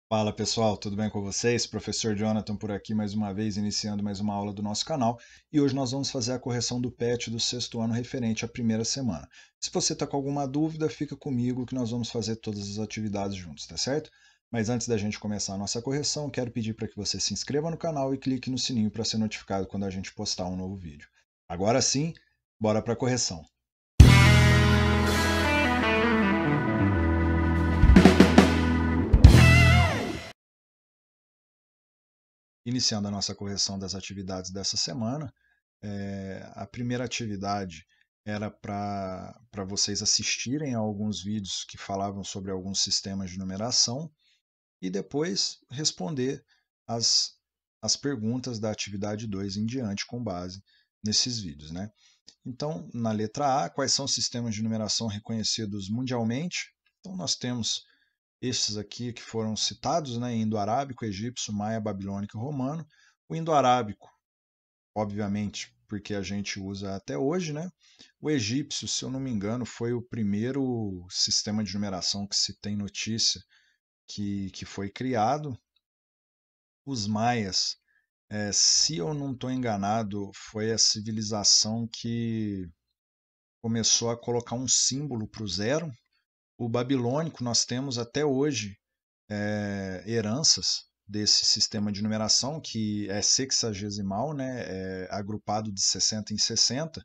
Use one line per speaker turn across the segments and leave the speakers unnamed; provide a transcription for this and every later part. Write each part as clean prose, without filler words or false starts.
Fala pessoal, tudo bem com vocês? Professor Jonathan por aqui mais uma vez, iniciando mais uma aula do nosso canal. E hoje nós vamos fazer a correção do PET do sexto ano referente à primeira semana. Se você está com alguma dúvida, fica comigo que nós vamos fazer todas as atividades juntos, tá certo? Mas antes da gente começar a nossa correção, quero pedir para que você se inscreva no canal e clique no sininho para ser notificado quando a gente postar um novo vídeo. Agora sim, bora para a correção. Iniciando a nossa correção das atividades dessa semana, a primeira atividade era para vocês assistirem a alguns vídeos que falavam sobre alguns sistemas de numeração e depois responder as, as perguntas da atividade 2 em diante com base nesses vídeos, né? Então, na letra A, quais são os sistemas de numeração reconhecidos mundialmente? Então, nós temos estes aqui que foram citados, né? Indo-arábico, egípcio, maia, babilônico e romano. O indo-arábico, obviamente, porque a gente usa até hoje, né? O egípcio, se eu não me engano, foi o primeiro sistema de numeração que se tem notícia que foi criado. Os maias, se eu não estou enganado, foi a civilização que começou a colocar um símbolo para o zero. O babilônico, nós temos até hoje heranças desse sistema de numeração, que é sexagesimal, né? É agrupado de 60 em 60.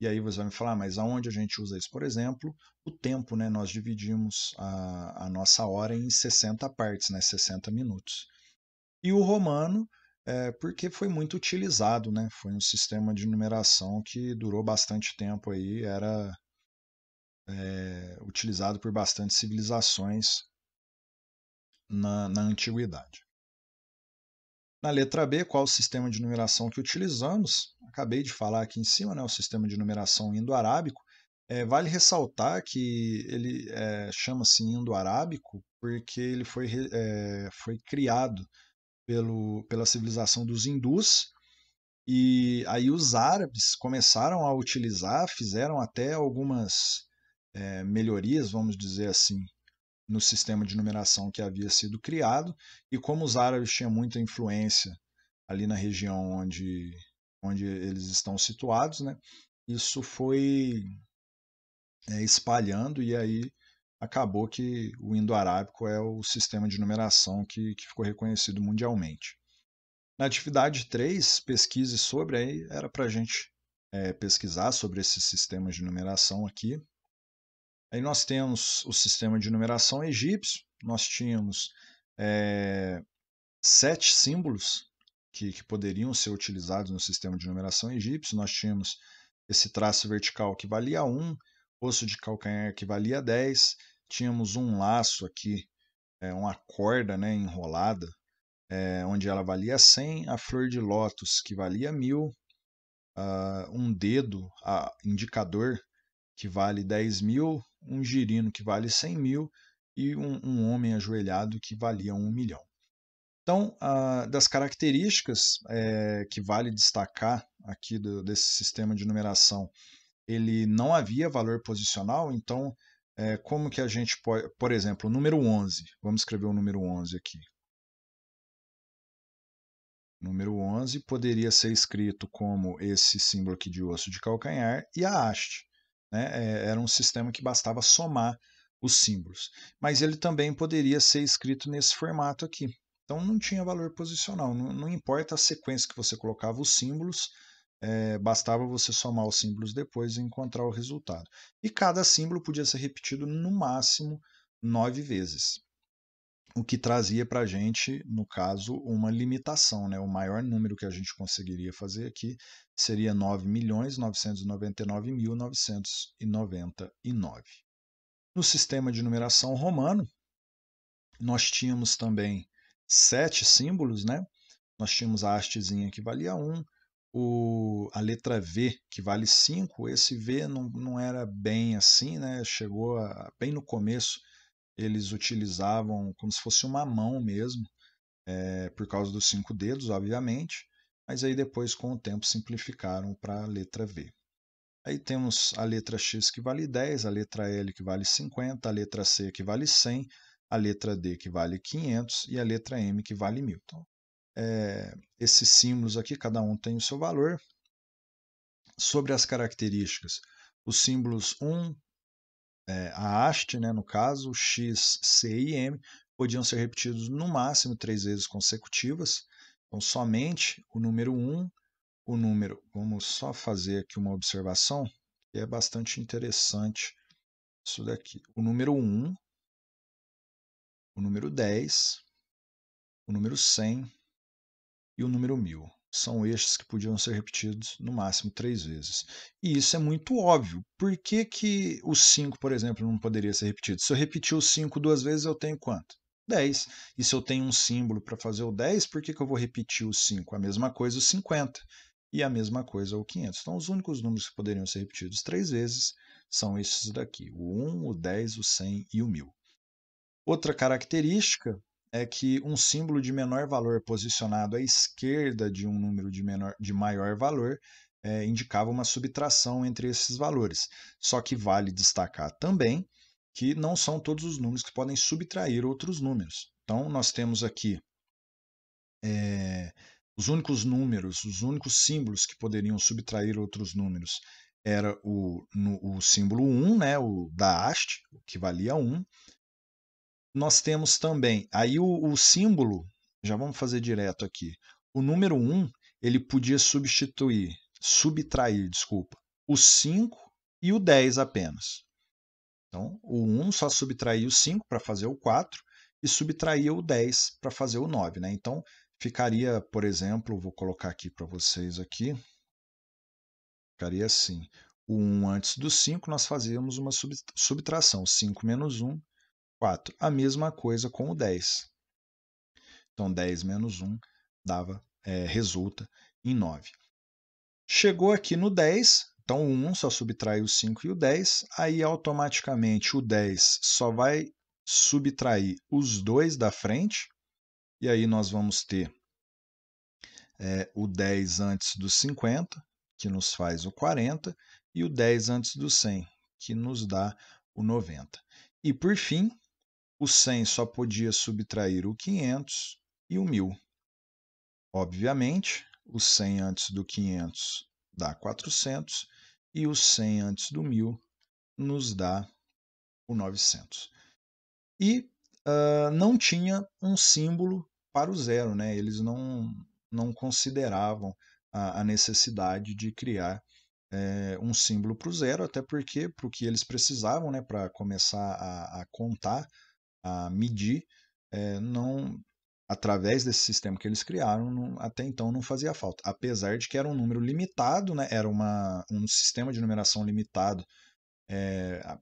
E aí você vai me falar, mas aonde a gente usa isso? Por exemplo, o tempo, né? Nós dividimos a nossa hora em 60 partes, né? 60 minutos. E o romano, porque foi muito utilizado, né? Foi um sistema de numeração que durou bastante tempo aí, era utilizado por bastantes civilizações na antiguidade. Na letra B, qual o sistema de numeração que utilizamos? Acabei de falar aqui em cima, né, o sistema de numeração indo-arábico. Vale ressaltar que ele chama-se indo-arábico porque ele foi criado pela civilização dos hindus, e aí os árabes começaram a utilizar, fizeram até algumas melhorias, vamos dizer assim, no sistema de numeração que havia sido criado, e como os árabes tinham muita influência ali na região onde eles estão situados, né, isso foi espalhando, e aí acabou que o indo-arábico é o sistema de numeração que ficou reconhecido mundialmente. Na atividade 3, pesquise sobre, aí era para a gente pesquisar sobre esses sistemas de numeração aqui. Aí nós temos o sistema de numeração egípcio, nós tínhamos 7 símbolos que poderiam ser utilizados no sistema de numeração egípcio. Nós tínhamos esse traço vertical que valia 1, osso de calcanhar que valia 10, tínhamos um laço aqui, uma corda, né, enrolada, onde ela valia 100, a flor de lótus que valia 1000, um dedo indicador que vale 10.000, um girino que vale 100.000 e um homem ajoelhado que valia 1.000.000. Então, das características que vale destacar aqui desse sistema de numeração, ele não havia valor posicional, então como que a gente pode, por exemplo, o número 11, vamos escrever o número 11 aqui. O número 11 poderia ser escrito como esse símbolo aqui de osso de calcanhar e a haste, né? Era um sistema que bastava somar os símbolos. Mas ele também poderia ser escrito nesse formato aqui. Então não tinha valor posicional, não importa a sequência que você colocava os símbolos, bastava você somar os símbolos depois e encontrar o resultado. E cada símbolo podia ser repetido no máximo 9 vezes, o que trazia para a gente, no caso, uma limitação, né? O maior número que a gente conseguiria fazer aqui seria 9.999.999. No sistema de numeração romano, nós tínhamos também 7 símbolos, né? Nós tínhamos a hastezinha que valia 1, a letra V que vale 5. Esse V não era bem assim, né? Chegou bem no começo, eles utilizavam como se fosse uma mão mesmo, por causa dos 5 dedos, obviamente, mas aí depois, com o tempo, simplificaram para a letra V. Aí temos a letra X que vale 10, a letra L que vale 50, a letra C que vale 100, a letra D que vale 500 e a letra M que vale 1000. Então, esses símbolos aqui, cada um tem o seu valor. Sobre as características, os símbolos 1, a haste, né, no caso, X, C e M, podiam ser repetidos no máximo 3 vezes consecutivas. Então, somente o número 1, o número... Vamos só fazer aqui uma observação, que é bastante interessante isso daqui. O número 1, o número 10, o número 100 e o número 1000. São estes que podiam ser repetidos no máximo 3 vezes. E isso é muito óbvio. Por que, que o 5, por exemplo, não poderia ser repetido? Se eu repetir o 5 2 vezes, eu tenho quanto? 10. E se eu tenho um símbolo para fazer o 10, por que, que eu vou repetir o 5? A mesma coisa o 50. E a mesma coisa o 500. Então, os únicos números que poderiam ser repetidos 3 vezes são esses daqui. O 1, o 10, o 100 e o 1000. Outra característica é que um símbolo de menor valor posicionado à esquerda de um número de maior valor indicava uma subtração entre esses valores. Só que vale destacar também que não são todos os números que podem subtrair outros números. Então, nós temos aqui os únicos números, os únicos símbolos que poderiam subtrair outros números era o símbolo 1, né, o da haste, que valia 1. Nós temos também, aí o símbolo, já vamos fazer direto aqui. O número 1, ele podia subtrair, desculpa, o 5 e o 10 apenas. Então, o 1 só subtraía o 5 para fazer o 4 e subtraía o 10 para fazer o 9, né? Então, ficaria, por exemplo, vou colocar aqui para vocês aqui, ficaria assim. O 1 antes do 5, nós fazíamos uma subtração. 5 menos 1, 4. A mesma coisa com o 10. Então, 10 menos 1 resulta em 9. Chegou aqui no 10, então o 1 só subtrai o 5 e o 10, aí automaticamente o 10 só vai subtrair os dois da frente, e aí nós vamos ter o 10 antes do 50, que nos faz o 40, e o 10 antes do 100, que nos dá o 90. E por fim, o 100 só podia subtrair o 500 e o 1000. Obviamente, o 100 antes do 500 dá 400 e o 100 antes do 1000 nos dá o 900. E não tinha um símbolo para o zero, né? Eles não consideravam a necessidade de criar um símbolo para o zero, até porque para o que eles precisavam, né, para começar a contar, a medir, não, através desse sistema que eles criaram, até então não fazia falta. Apesar de que era um número limitado, né, era um sistema de numeração limitado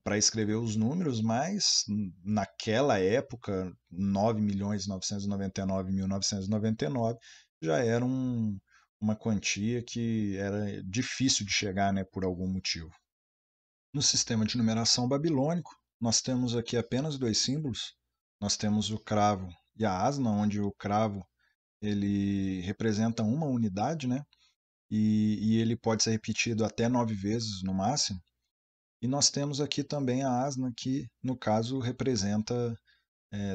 para escrever os números, mas naquela época, 9.999.999 já era uma quantia que era difícil de chegar, né, por algum motivo. No sistema de numeração babilônico, nós temos aqui apenas dois símbolos. Nós temos o cravo e a asna, onde o cravo ele representa uma unidade, né? E ele pode ser repetido até 9 vezes no máximo. E nós temos aqui também a asna, que no caso representa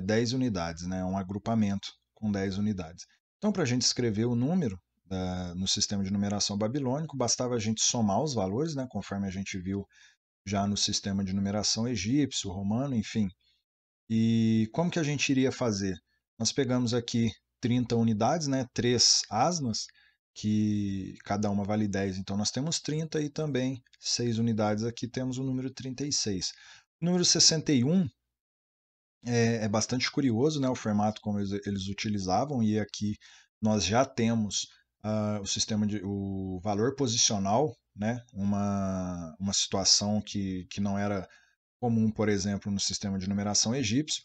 10 unidades, né? Um agrupamento com 10 unidades. Então, para a gente escrever o número no sistema de numeração babilônico, bastava a gente somar os valores, né? Conforme a gente viu já no sistema de numeração egípcio, romano, enfim. E como que a gente iria fazer? Nós pegamos aqui 30 unidades, né? 3 asnas, que cada uma vale 10, então nós temos 30 e também 6 unidades aqui temos o número 36. O número 61 é bastante curioso, né, o formato como eles utilizavam, e aqui nós já temos o valor posicional, né, uma situação que não era comum, por exemplo, no sistema de numeração egípcio.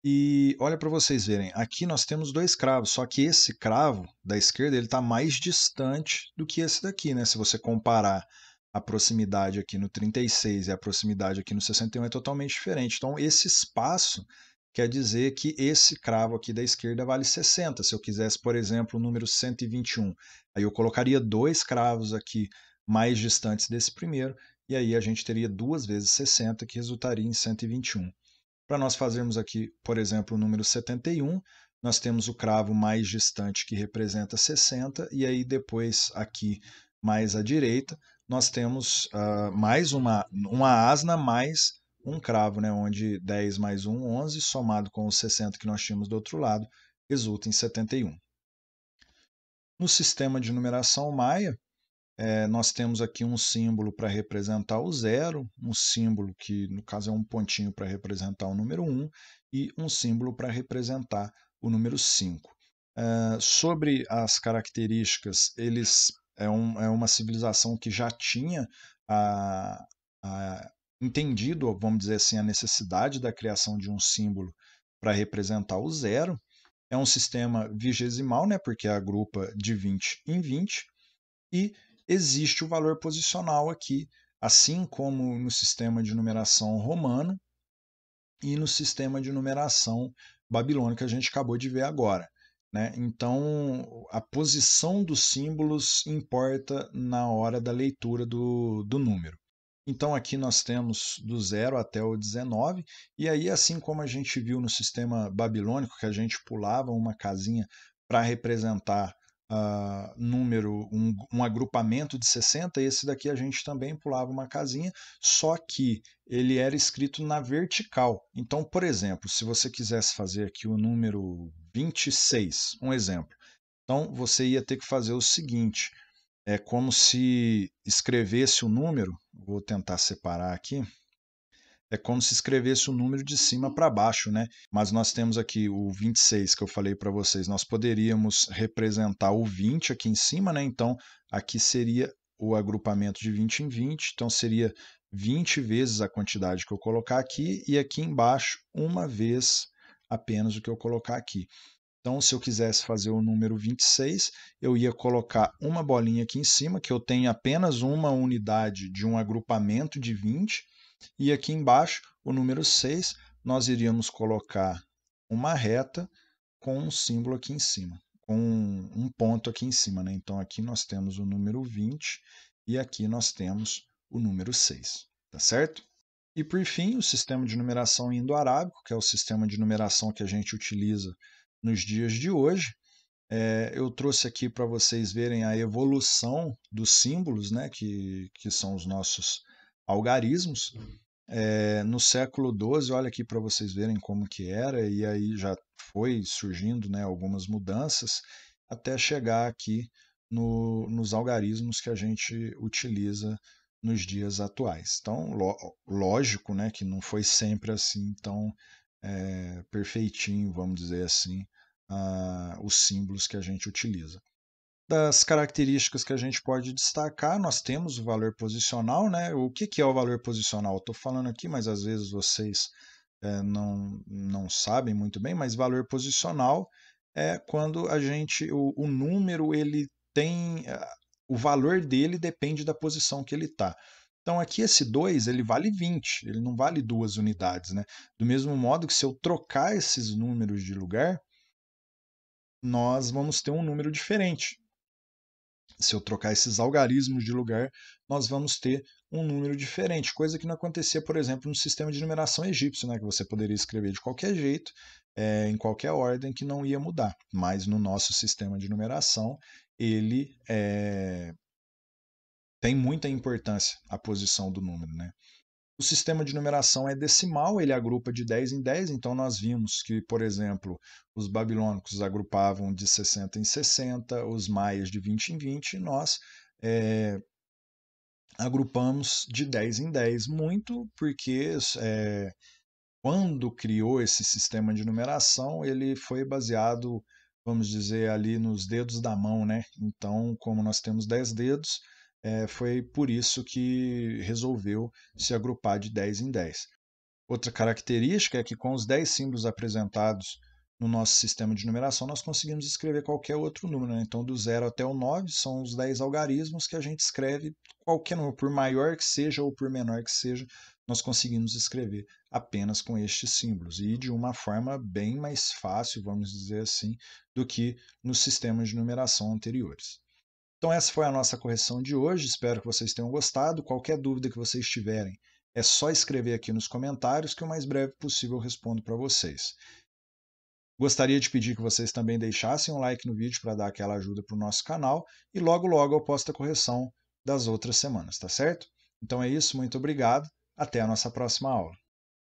E olha para vocês verem, aqui nós temos dois cravos, só que esse cravo da esquerda ele está mais distante do que esse daqui, né? Se você comparar a proximidade aqui no 36 e a proximidade aqui no 61 é totalmente diferente. Então esse espaço quer dizer que esse cravo aqui da esquerda vale 60. Se eu quisesse, por exemplo, o número 121, aí eu colocaria dois cravos aqui mais distantes desse primeiro, e aí a gente teria 2 vezes 60, que resultaria em 121. Para nós fazermos aqui, por exemplo, o número 71, nós temos o cravo mais distante que representa 60, e aí depois aqui mais à direita, nós temos mais uma asna mais um cravo, né, onde 10 mais 1, 11, somado com os 60 que nós tínhamos do outro lado, resulta em 71. No sistema de numeração maia, nós temos aqui um símbolo para representar o zero, um símbolo que no caso é um pontinho para representar o número 1 e um símbolo para representar o número 5. Sobre as características, eles é uma civilização que já tinha a, entendido, vamos dizer assim, a necessidade da criação de um símbolo para representar o zero. É um sistema vigesimal, né, porque agrupa de 20 em 20, e existe o valor posicional aqui, assim como no sistema de numeração romano e no sistema de numeração babilônico que a gente acabou de ver agora. Né? Então, a posição dos símbolos importa na hora da leitura do número. Então, aqui nós temos do 0 até o 19, e aí, assim como a gente viu no sistema babilônico, que a gente pulava uma casinha para representar um agrupamento de 60, esse daqui a gente também pulava uma casinha, só que ele era escrito na vertical. Então, por exemplo, se você quisesse fazer aqui o número 26, um exemplo, então você ia ter que fazer o seguinte, é como se escrevesse o número, vou tentar separar aqui, é como se escrevesse o número de cima para baixo, né? Mas nós temos aqui o 26 que eu falei para vocês, nós poderíamos representar o 20 aqui em cima, né? Então, aqui seria o agrupamento de 20 em 20, então seria 20 vezes a quantidade que eu colocar aqui, e aqui embaixo, uma vez apenas o que eu colocar aqui. Então, se eu quisesse fazer o número 26, eu ia colocar uma bolinha aqui em cima, que eu tenho apenas uma unidade de um agrupamento de 20, e aqui embaixo, o número 6, nós iríamos colocar uma reta com um símbolo aqui em cima, com um ponto aqui em cima. Né? Então, aqui nós temos o número 20 e aqui nós temos o número 6. Tá certo? E por fim, o sistema de numeração indo-arábico, que é o sistema de numeração que a gente utiliza nos dias de hoje. Eu trouxe aqui para vocês verem a evolução dos símbolos, né, que são os nossos algarismos. No século XII, olha aqui para vocês verem como que era, e aí já foi surgindo, né, algumas mudanças, até chegar aqui nos algarismos que a gente utiliza nos dias atuais. Então, lógico, né, que não foi sempre assim tão perfeitinho, vamos dizer assim, os símbolos que a gente utiliza. Das características que a gente pode destacar, nós temos o valor posicional, né? O que é o valor posicional? Estou falando aqui, mas às vezes vocês não sabem muito bem, mas valor posicional é quando o número ele tem o valor dele depende da posição que ele está. Então aqui esse 2 ele vale 20, ele não vale 2 unidades, né? Do mesmo modo que se eu trocar esses números de lugar, nós vamos ter um número diferente. Se eu trocar esses algarismos de lugar, nós vamos ter um número diferente, coisa que não acontecia, por exemplo, no sistema de numeração egípcio, né, que você poderia escrever de qualquer jeito, em qualquer ordem, que não ia mudar. Mas no nosso sistema de numeração, ele tem muita importância a posição do número. Né? O sistema de numeração é decimal, ele agrupa de 10 em 10, então nós vimos que, por exemplo, os babilônicos agrupavam de 60 em 60, os maias de 20 em 20, e nós agrupamos de 10 em 10, muito porque quando criou esse sistema de numeração, ele foi baseado, vamos dizer, ali nos dedos da mão, né? Então, como nós temos 10 dedos, foi por isso que resolveu se agrupar de 10 em 10. Outra característica é que com os 10 símbolos apresentados no nosso sistema de numeração, nós conseguimos escrever qualquer outro número. Né? Então, do 0 até o 9 são os 10 algarismos que a gente escreve qualquer número, por maior que seja ou por menor que seja, nós conseguimos escrever apenas com estes símbolos e de uma forma bem mais fácil, vamos dizer assim, do que nos sistemas de numeração anteriores. Então essa foi a nossa correção de hoje, espero que vocês tenham gostado. Qualquer dúvida que vocês tiverem, é só escrever aqui nos comentários que o mais breve possível eu respondo para vocês. Gostaria de pedir que vocês também deixassem um like no vídeo para dar aquela ajuda para o nosso canal e logo logo eu posto a correção das outras semanas, tá certo? Então é isso, muito obrigado, até a nossa próxima aula.